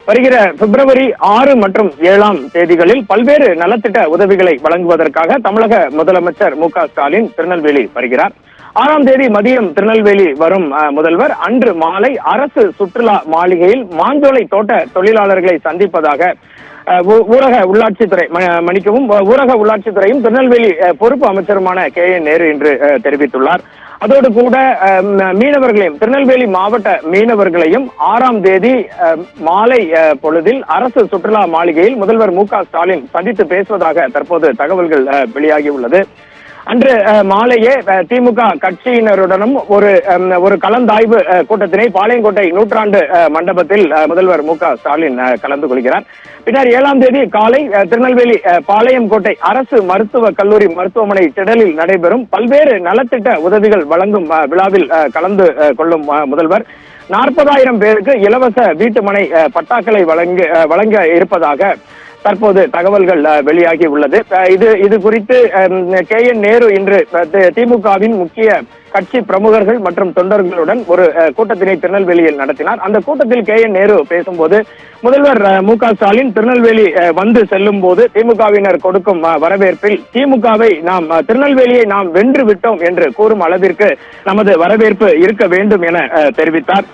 வருகிற பிப்ரவரி 6 மற்றும் 7ஆம் தேதிகளில் பல்வேறு நலத்திட்ட உதவிகளை வழங்குவதற்காக தமிழக முதலமைச்சர் மு.க.ஸ்டாலின் திருநெல்வேலி வருகிறார். 6ஆம் தேதி மதியம் திருநெல்வேலி வரும் முதல்வர் அன்று மாலை அரசு சுற்றுலா மாளிகையில் மாஞ்சோலை தோட்ட தொழிலாளர்களை சந்திப்பதாக ஊரக உள்ளாட்சித்துறை மன்னிக்கவும் ஊரக உள்ளாட்சித்துறையும் திருநெல்வேலி பொறுப்பு அமைச்சருமான கே.என். நேரு இன்று தெரிவித்துள்ளார். அதோடு கூட மீனவர்களையும் திருநெல்வேலி மாவட்ட மீனவர்களையும் 6ஆம் தேதி மாலை பொழுதில் அரசு சுற்றுலா மாளிகையில் முதல்வர் மு.க.ஸ்டாலின் சந்தித்து பேசுவதாக தற்போது தகவல்கள் வெளியாகி உள்ளது. அன்று மாலையே திமுக கட்சியினருடனும் ஒரு கலந்தாய்வு கூட்டத்தினை பாளையங்கோட்டை நூற்றாண்டு மண்டபத்தில் முதல்வர் மு.க.ஸ்டாலின் கலந்து கொள்கிறார். பின்னர் 7ஆம் தேதி காலை திருநெல்வேலி பாளையங்கோட்டை அரசு மருத்துவக் கல்லூரி மருத்துவமனை திடலில் நடைபெறும் பல்வேறு நலத்திட்ட உதவிகள் வழங்கும் விழாவில் கலந்து கொள்ளும் முதல்வர் 40,000 பேருக்கு இலவச வீட்டுமனை பட்டாக்களை வழங்க இருப்பதாக தற்போது தகவல்கள் வெளியாகி உள்ளது. இது குறித்து கே.என். நேரு இன்று திமுகவின் முக்கிய கட்சி பிரமுகர்கள் மற்றும் தொண்டர்களுடன் ஒரு கூட்டத்தினை திருநெல்வேலியில் நடத்தினார். அந்த கூட்டத்தில் கே.என். நேரு பேசும்போது முதல்வர் மு.க.ஸ்டாலின் திருநெல்வேலி வந்து செல்லும் போது திமுகவினர் கொடுக்கும் வரவேற்பில் திருநெல்வேலியை நாம் வென்று விட்டோம் என்று கூறும் அளவிற்கு நமது வரவேற்பு இருக்க வேண்டும் என தெரிவித்தார்.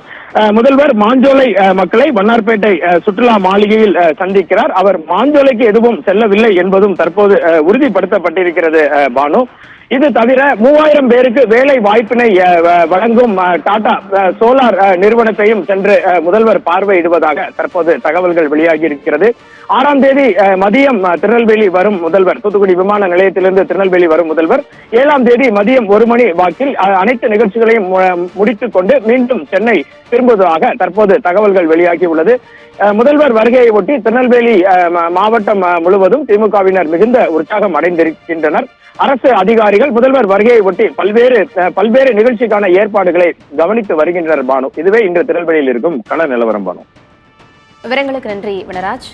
முதல்வர் மாஞ்சோலை மக்களை வண்ணார்பேட்டை சுற்றுலா மாளிகையில் சந்திக்கிறார். அவர் மாஞ்சோலைக்கு எதுவும் செல்லவில்லை என்பதும் தற்போது உறுதிப்படுத்தப்பட்டிருக்கிறது பானு. இது தவிர 3000 பேருக்கு வேலை வாய்ப்பினை வழங்கும் டாடா சோலார் நிறுவனத்தையும் சென்று முதல்வர் பார்வையிடுவதாக தற்போது தகவல்கள் வெளியாகி இருக்கிறது. 6ஆம் தேதி மதியம் திருநெல்வேலி வரும் முதல்வர், தூத்துக்குடி விமான நிலையத்திலிருந்து திருநெல்வேலி வரும் முதல்வர் 7ஆம் தேதி மதியம் 1 மணி வாக்கில் அனைத்து நிகழ்ச்சிகளையும் முடித்துக் கொண்டு மீண்டும் சென்னை திரும்புவதாக தற்போது தகவல்கள் வெளியாகி உள்ளது. முதல்வர் வருகையை ஒட்டி திருநெல்வேலி மாவட்டம் முழுவதும் திமுகவினர் மிகுந்த உற்சாகம் அடைந்திருக்கின்றனர். அரசு அதிகாரிகள் முதல்வர் வருகையை ஒட்டி பல்வேறு நிகழ்ச்சிக்கான ஏற்பாடுகளை கவனித்து வருகின்றனர் பானு. இதுவே இன்று திருநெல்வேலியில் இருக்கும் கள நிலவரம் பானு. விவரங்களுக்கு நன்றி வனராஜ்.